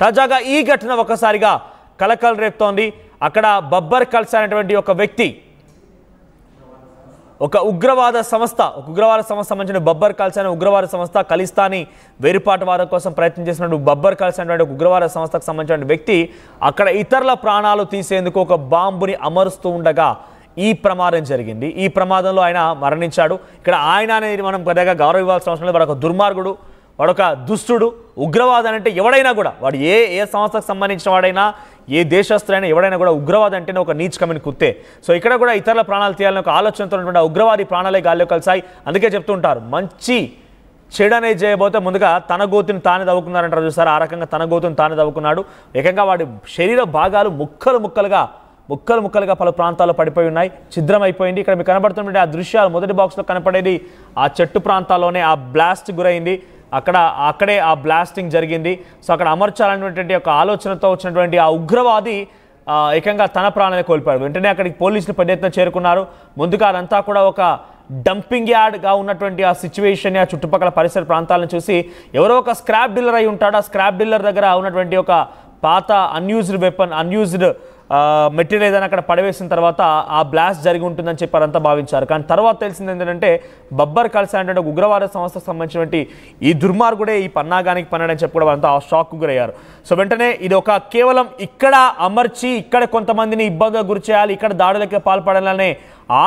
తాజాగా ఈ ఘటన ఒకసారిగా కలకలం రేపుతోంది. అక్కడ బబ్బర్ ఖల్సా అనేటువంటి ఒక వ్యక్తి ఒక ఉగ్రవాద సంస్థ సంబంధించిన బబ్బర్ ఖల్సా అనే ఉగ్రవాద సంస్థ ఖలిస్తానీ వేరుపాటువాదం కోసం ప్రయత్నం చేసినటువంటి బబ్బర్ ఖల్సా అనేటువంటి ఉగ్రవాద సంస్థకు సంబంధించిన వ్యక్తి అక్కడ ఇతరుల ప్రాణాలు తీసేందుకు ఒక బాంబుని అమరుస్తూ ఉండగా ఈ ప్రమాదం జరిగింది. ఈ ప్రమాదంలో ఆయన మరణించాడు. ఇక్కడ ఆయన అనేది మనం పెద్దగా గౌరవ ఇవ్వాల్సిన అవసరం లేదు. వాడు ఒక దుర్మార్గుడు, వాడొక దుష్టుడు. ఉగ్రవాదం అంటే ఎవడైనా కూడా, వాడు ఏ సంస్థకు సంబంధించిన వాడైనా, ఏ దేశస్తులైనా ఎవడైనా కూడా ఉగ్రవాదం అంటేనే ఒక నీచకమైన కుత్తే. సో ఇక్కడ కూడా ఇతరుల ప్రాణాలు తీయాలని ఒక ఆలోచనతో ఉన్నటువంటి ఆ ఉగ్రవాది ప్రాణాలే గాల్లో కలిసాయి. అందుకే చెప్తుంటారు, మంచి చెడు అనేది చేయబోతే ముందుగా తన గోతుని తానే దవ్వుకున్నారంటారు చూసారు. ఆ రకంగా తన గోతుని తానే దవ్వుకున్నాడు. ఏకంగా వాడి శరీర భాగాలు ముక్కలు ముక్కలుగా పలు ప్రాంతాల్లో పడిపోయి ఉన్నాయి, ఛిద్రమైపోయింది. ఇక్కడ మీకు కనబడుతున్నటువంటి ఆ దృశ్యాలు మొదటి బాక్స్లో కనపడేది ఆ చెట్టు ప్రాంతాల్లోనే ఆ బ్లాస్ట్ గురైంది. అక్కడే ఆ బ్లాస్టింగ్ జరిగింది. సో అక్కడ అమర్చాలనేటువంటి ఒక ఆలోచనతో వచ్చినటువంటి ఆ ఉగ్రవాది ఏకంగా తన ప్రాణాన్ని కోల్పోయాడు. వెంటనే అక్కడికి పోలీసులు పెద్ద ఎత్తున చేరుకున్నారు. ముందుగా అదంతా కూడా ఒక డంపింగ్ యార్డ్గా ఉన్నటువంటి ఆ సిచ్యువేషన్, ఆ చుట్టుపక్కల పరిసర ప్రాంతాలను చూసి ఎవరో ఒక స్క్రాప్ డీలర్ అయి ఉంటాడు. ఆ స్క్రాప్ డీలర్ దగ్గర ఉన్నటువంటి ఒక పాత అన్యూజ్డ్ మెటీరియల్ ఏదైనా అక్కడ పడవేసిన తర్వాత ఆ బ్లాస్ట్ జరిగి ఉంటుందని చెప్పారంతా భావించారు. కానీ తర్వాత తెలిసింది ఏంటంటే బబ్బర్ ఖల్సా అంటే ఉగ్రవాద సంస్థకు సంబంధించినటువంటి ఈ దుర్మార్గుడే ఈ పన్నాగానికి పన్నాడని చెప్పి కూడా అంతా షాక్కు గురయ్యారు. సో వెంటనే ఇది ఒక కేవలం ఇక్కడ అమర్చి ఇక్కడ కొంతమందిని ఇబ్బందులకు గురి చేయాలి, ఇక్కడ దాడులకే పాల్పడాలనే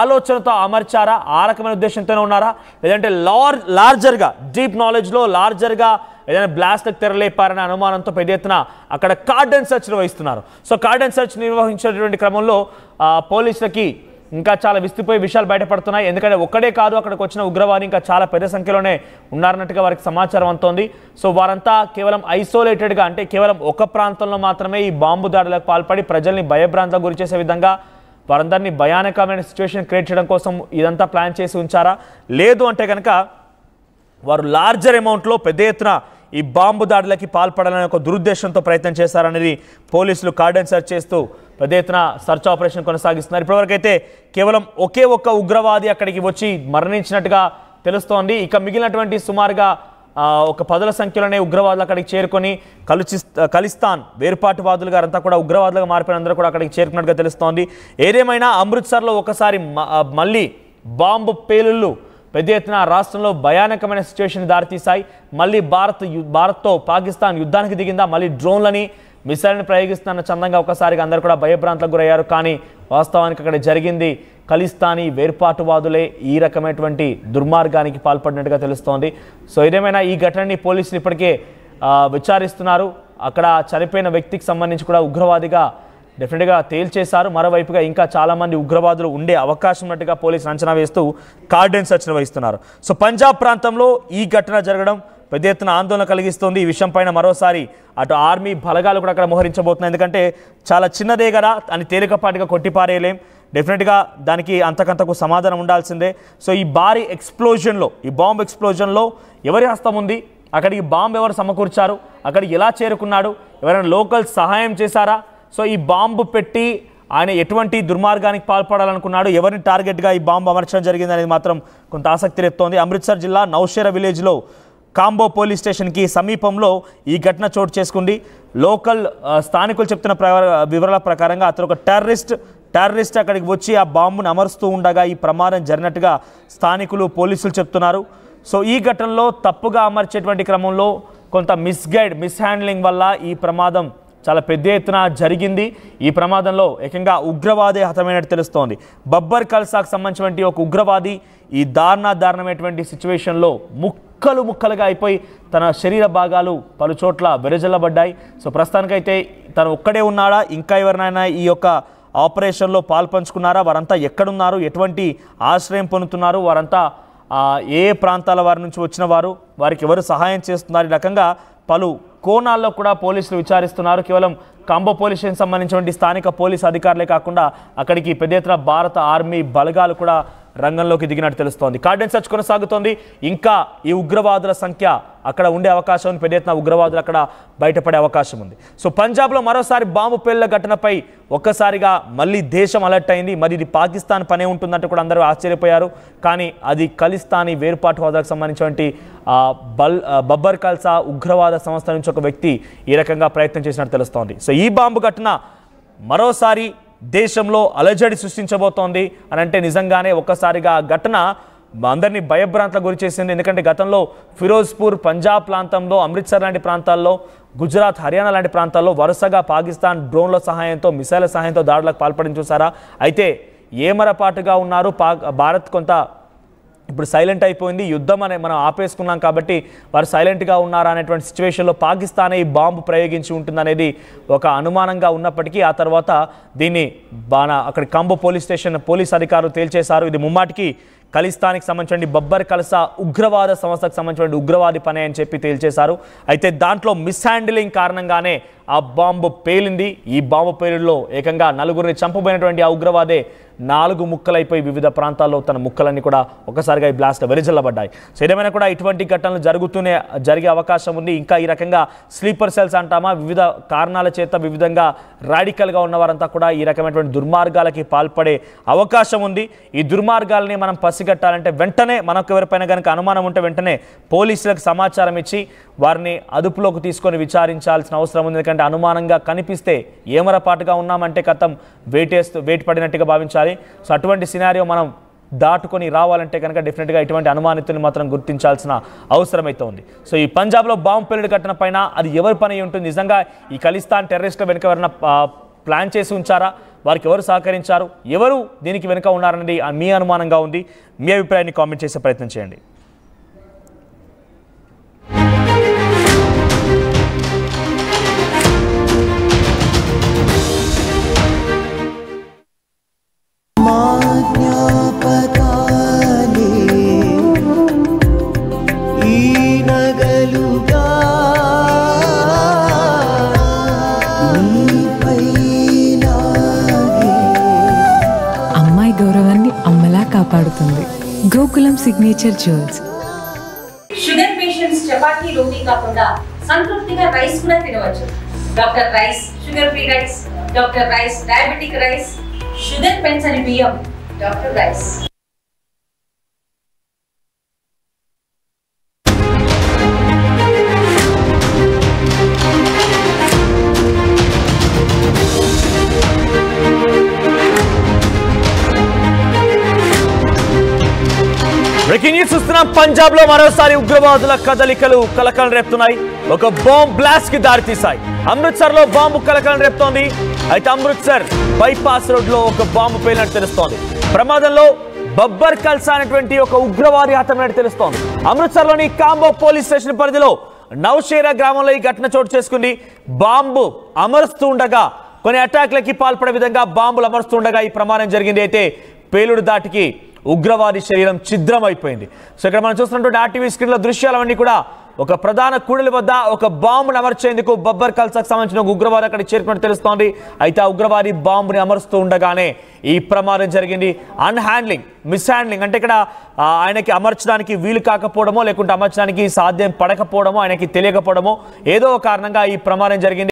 ఆలోచనతో అమర్చారా, ఆ రకమైన ఉద్దేశంతోనే ఉన్నారా, లేదంటే లార్జర్గా డీప్ నాలెడ్జ్లో లార్జర్గా ఏదైనా బ్లాస్ట్కి తెరలేపారనే అనుమానంతో పెద్ద ఎత్తున అక్కడ కార్డన్ సెర్చ్ నిర్వహిస్తున్నారు. సో కార్డన్ సెర్చ్ నిర్వహించేటువంటి క్రమంలో పోలీసులకి ఇంకా చాలా విస్తుపోయే విషయాలు బయటపడుతున్నాయి. ఎందుకంటే ఒక్కడే కాదు, అక్కడికి వచ్చిన ఉగ్రవాది ఇంకా చాలా పెద్ద సంఖ్యలోనే ఉన్నారన్నట్టుగా వారికి సమాచారం అందుతోంది. సో వారంతా కేవలం ఐసోలేటెడ్గా, అంటే కేవలం ఒక ప్రాంతంలో మాత్రమే ఈ బాంబు దాడులకు పాల్పడి ప్రజల్ని భయభ్రాంతకు గురి చేసే విధంగా వారందరినీ భయానకమైన సిచ్యువేషన్ క్రియేట్ చేయడం కోసం ఇదంతా ప్లాన్ చేసి ఉంచారా, లేదు అంటే కనుక వారు లార్జర్ అమౌంట్లో పెద్ద ఎత్తున ఈ బాంబు దాడులకి పాల్పడాలనే ఒక దురుద్దేశంతో ప్రయత్నం చేశారనేది పోలీసులు కార్డన్ సెర్చ్ చేస్తూ పెద్ద ఎత్తున సర్చ్ ఆపరేషన్ కొనసాగిస్తున్నారు. ఇప్పటివరకైతే కేవలం ఒకే ఒక్క ఉగ్రవాది అక్కడికి వచ్చి మరణించినట్టుగా తెలుస్తోంది. ఇక మిగిలినటువంటి సుమారుగా ఒక 10ల సంఖ్యలోనే ఉగ్రవాదులు అక్కడికి చేరుకొని ఖలిస్తాన్ వేరుపాటువాదులుగా అంతా కూడా ఉగ్రవాదులుగా మారిపోయిన అందరూ కూడా అక్కడికి చేరుకున్నట్టుగా తెలుస్తోంది. ఏదేమైనా అమృత్సర్లో ఒకసారి మళ్ళీ బాంబు పేలుళ్ళు పెద్ద ఎత్తున రాష్ట్రంలో భయానకమైన సిచ్యువేషన్ దారితీశాయి. మళ్ళీ భారత్తో పాకిస్తాన్ యుద్ధానికి దిగిందా, మళ్ళీ డ్రోన్లని మిసైల్ని ప్రయోగిస్తున్న చందంగా ఒకసారిగా అందరూ కూడా భయభ్రాంతలకు గురయ్యారు. కానీ వాస్తవానికి అక్కడ జరిగింది ఖలిస్తానీ వేర్పాటువాదులే ఈ రకమైనటువంటి దుర్మార్గానికి పాల్పడినట్టుగా తెలుస్తోంది. సో ఏదేమైనా ఈ ఘటనని పోలీసులు ఇప్పటికే విచారిస్తున్నారు. అక్కడ చనిపోయిన వ్యక్తికి సంబంధించి కూడా ఉగ్రవాదిగా డెఫినెట్గా తేల్చేశారు. మరోవైపుగా ఇంకా చాలామంది ఉగ్రవాదులు ఉండే అవకాశం ఉన్నట్టుగా పోలీసులు అంచనా వేస్తూ కార్డన్ సెర్చ్ నిర్వహిస్తున్నారు. సో పంజాబ్ ప్రాంతంలో ఈ ఘటన జరగడం పెద్ద ఎత్తున ఆందోళన కలిగిస్తుంది. ఈ విషయం పైన మరోసారి అటు ఆర్మీ బలగాలు కూడా అక్కడ మోహరించబోతున్నాయి. ఎందుకంటే చాలా చిన్నదే కదా అని తేలికపాటిగా కొట్టిపారేయలేం. డెఫినెట్గా దానికి అంతకంతకు సమాధానం ఉండాల్సిందే. సో ఈ భారీ ఎక్స్ప్లోజన్లో, ఈ బాంబ్ ఎక్స్ప్లోజన్లో ఎవరి హస్తం ఉంది, అక్కడికి బాంబు ఎవరు సమకూర్చారు, అక్కడికి ఎలా చేరుకున్నాడు, ఎవరైనా లోకల్ సహాయం చేశారా, సో ఈ బాంబు పెట్టి ఆయన ఎటువంటి దుర్మార్గానికి పాల్పడాలనుకున్నాడు, ఎవరిని టార్గెట్గా ఈ బాంబు అమర్చడం జరిగింది అనేది మాత్రం కొంత ఆసక్తి రేపుతోంది. అమృత్సర్ జిల్లా నౌషేరా విలేజ్లో కాంబో పోలీస్ స్టేషన్కి సమీపంలో ఈ ఘటన చోటు చేసుకుంది. లోకల్ స్థానికులు చెప్తున్న వివరాల ప్రకారంగా అతను ఒక టెర్రరిస్ట్ అక్కడికి వచ్చి ఆ బాంబును అమరుస్తూ ఉండగా ఈ ప్రమాదం జరిగినట్టుగా స్థానికులు పోలీసులు చెప్తున్నారు. సో ఈ ఘటనలో తప్పుగా అమర్చేటువంటి క్రమంలో కొంత మిస్హ్యాండ్లింగ్ వల్ల ఈ ప్రమాదం చాలా పెద్ద ఎత్తున జరిగింది. ఈ ప్రమాదంలో ఏకంగా ఉగ్రవాదే హతమైనట్టు తెలుస్తోంది. బబ్బర్ ఖల్సాకు సంబంధించినటువంటి ఒక ఉగ్రవాది ఈ దారుణమైనటువంటి సిచ్యువేషన్లో ముక్కలుగా అయిపోయి తన శరీర భాగాలు పలు చోట్ల వెరజల్లబడ్డాయి. సో ప్రస్తుతానికైతే తను ఒక్కడే ఉన్నాడా, ఇంకా ఎవరినైనా ఈ యొక్క ఆపరేషన్లో పాల్పంచుకున్నారా, వారంతా ఎక్కడున్నారు, ఎటువంటి ఆశ్రయం పొందుతున్నారు, వారంతా ఏ ప్రాంతాల వారి నుంచి వచ్చిన వారికి ఎవరు సహాయం చేస్తున్నారు, ఈ రకంగా పలు కోణాల్లో కూడా పోలీసులు విచారిస్తున్నారు. కేవలం కాంబో పోలీస్ స్టేషన్ సంబంధించినటువంటి స్థానిక పోలీసు అధికారులే కాకుండా అక్కడికి పెద్ద ఎత్తున భారత ఆర్మీ బలగాలు కూడా రంగంలోకి దిగినట్టు తెలుస్తోంది. కార్డన్ సెర్చ్ కొనసాగుతోంది. ఇంకా ఈ ఉగ్రవాదుల సంఖ్య అక్కడ ఉండే అవకాశం ఉంది, పెద్ద ఎత్తున ఉగ్రవాదులు అక్కడ బయటపడే అవకాశం ఉంది. సో పంజాబ్లో మరోసారి బాంబు పేలుళ్ల ఘటనపై ఒక్కసారిగా మళ్ళీ దేశం అలర్ట్ అయింది. మరి ఇది పాకిస్తాన్ పనే ఉంటుందంటే కూడా అందరూ ఆశ్చర్యపోయారు. కానీ అది ఖలిస్తానీ వేర్పాటువాదులకు సంబంధించినటువంటి బబ్బర్ ఖల్సా ఉగ్రవాద సంస్థ నుంచి ఒక ఒక వ్యక్తి ఈ రకంగా ప్రయత్నం చేసినట్టు తెలుస్తోంది. సో ఈ బాంబు ఘటన మరోసారి దేశంలో అలజడి సృష్టించబోతోంది అని అంటే నిజంగానే ఒక్కసారిగా ఆ ఘటన అందరినీ భయభ్రాంతలకు గురి చేసింది. ఎందుకంటే గతంలో ఫిరోజ్పూర్ పంజాబ్ ప్రాంతంలో, అమృత్సర్ లాంటి ప్రాంతాల్లో, గుజరాత్, హర్యానా లాంటి ప్రాంతాల్లో వరుసగా పాకిస్తాన్ డ్రోన్ల సహాయంతో, మిసైళ్ల సహాయంతో దాడులకు పాల్పడిన చూసారా. అయితే ఏమరపాటుగా ఉన్నారు భారత్ కొంత ఇప్పుడు సైలెంట్ అయిపోయింది. యుద్ధం అనే మనం ఆపేసుకున్నాం కాబట్టి వారు సైలెంట్గా ఉన్నారా అనేటువంటి సిచ్యువేషన్లో పాకిస్తాన్ ఈ బాంబు ప్రయోగించి ఉంటుందనేది ఒక అనుమానంగా ఉన్నప్పటికీ ఆ తర్వాత దీన్ని అక్కడ కంబో పోలీస్ స్టేషన్ పోలీస్ అధికారులు తేల్చేశారు. ఇది ముమ్మాటికి ఖలిస్తాన్కి సంబంధించిన బబ్బర్ కల్సా ఉగ్రవాద సంస్థకు సంబంధించిన ఉగ్రవాది పనే అని చెప్పి తేల్చేశారు. అయితే దాంట్లో మిస్హ్యాండిలింగ్ కారణంగానే ఆ బాంబు పేలింది. ఈ బాంబు పేలుడులో ఏకంగా 4గురిని చంపబోయినటువంటి ఆ ఉగ్రవాదే 4 ముక్కలైపోయి వివిధ ప్రాంతాల్లో తన ముక్కలన్నీ కూడా ఒకసారిగా ఈ బ్లాస్ట్ వెలిజల్లబడ్డాయి. సో ఏదేమైనా కూడా ఇటువంటి ఘటనలు జరిగే అవకాశం ఉంది. ఇంకా ఈ రకంగా స్లీపర్ సెల్స్ అంటామా, వివిధ కారణాల చేత వివిధంగా రాడికల్గా ఉన్నవారంతా కూడా ఈ రకమైనటువంటి దుర్మార్గాలకి పాల్పడే అవకాశం ఉంది. ఈ దుర్మార్గాలని మనం పసిగట్టాలంటే వెంటనే మనకు ఎవరిపైన కనుక అనుమానం ఉంటే వెంటనే పోలీసులకు సమాచారం ఇచ్చి వారిని అదుపులోకి తీసుకొని విచారించాల్సిన అవసరం ఉంది. ఎందుకంటే అనుమానంగా కనిపిస్తే ఏమరపాటుగా ఉన్నామంటే కథం వేటు పడినట్టుగా భావించాలి. సో అటువంటి సినారియో మనం దాటుకొని రావాలంటే కనుక డెఫినెట్గా ఇటువంటి అనుమానితుల్ని మాత్రం గుర్తించాల్సిన అవసరం అయితే ఉంది. సో ఈ పంజాబ్లో బాంబు పేలుడు ఘటన పైన అది ఎవరి పని ఉంటుంది, నిజంగా ఈ ఖలిస్తాన్ టెర్రరిస్టుల వెనుక ఎవరైనా ప్లాన్ చేసి ఉంచారా, వారికి ఎవరు సహకరించారు, ఎవరు దీనికి వెనుక ఉన్నారనేది మీ అనుమానంగా ఉంది. మీ అభిప్రాయాన్ని కామెంట్ చేసే ప్రయత్నం చేయండి. గౌరవాన్ని అమ్మలా కాపాడుతుంది Gokulam signature jewels. Sugar patients chapati రోటీ కాకుండా సంతృప్తిగా రైస్ కూడా తినవచ్చు. Doctor rice, sugar free rice, doctor rice diabetic rice, షుగర్ పెంచని బియ్యం, డాక్టర్ రైస్. బ్రేకింగ్ న్యూస్ చూస్తున్నాం. పంజాబ్ లో మరోసారి ఉగ్రవాదుల కదలికలు కలకలం రేపుతున్నాయి. ఒక బాంబ్ బ్లాస్ట్ కి దారితీశాయి. అమృత్సర్ లో బాంబు కలకలం రేపుతోంది. అయితే అమృత్సర్ బైపాస్ రోడ్ లో ఒక బాంబు పేలినట్టు తెలుస్తోంది. ప్రమాదంలో బబ్బర్ కల్సా అనేటువంటి ఒక ఉగ్రవాది హతమైనట్టు తెలుస్తోంది. అమృత్సర్ లోని కాంబో పోలీస్ స్టేషన్ పరిధిలో నౌషేరా గ్రామంలో ఈ ఘటన చోటు చేసుకుంది. బాంబు అమరుస్తూ ఉండగా కొన్ని అటాక్లకి పాల్పడే విధంగా బాంబులు అమరుస్తుండగా ఈ ప్రమాదం జరిగింది. అయితే పేలుడు దాటికి ఉగ్రవాది శరీరం ఛిద్రం అయిపోయింది. సో ఇక్కడ మనం చూస్తున్నటువంటి ఆర్టీవీ స్క్రీన్లో దృశ్యాలన్నీ కూడా ఒక ప్రధాన కూడలి వద్ద ఒక బాంబును అమర్చేందుకు బబ్బర్ కల్సాకు సంబంధించిన ఒక ఉగ్రవాది అక్కడ చేరుకున్నట్టు తెలుస్తోంది. అయితే ఆ ఉగ్రవాది బాంబుని అమరుస్తూ ఉండగానే ఈ ప్రమాదం జరిగింది. మిస్హ్యాండ్లింగ్ అంటే ఇక్కడ ఆయనకి అమర్చడానికి వీలు కాకపోవడమో లేకుంటే అమర్చడానికి సాధ్యం పడకపోవడమో ఆయనకి తెలియకపోవడమో ఏదో కారణంగా ఈ ప్రమాదం జరిగింది.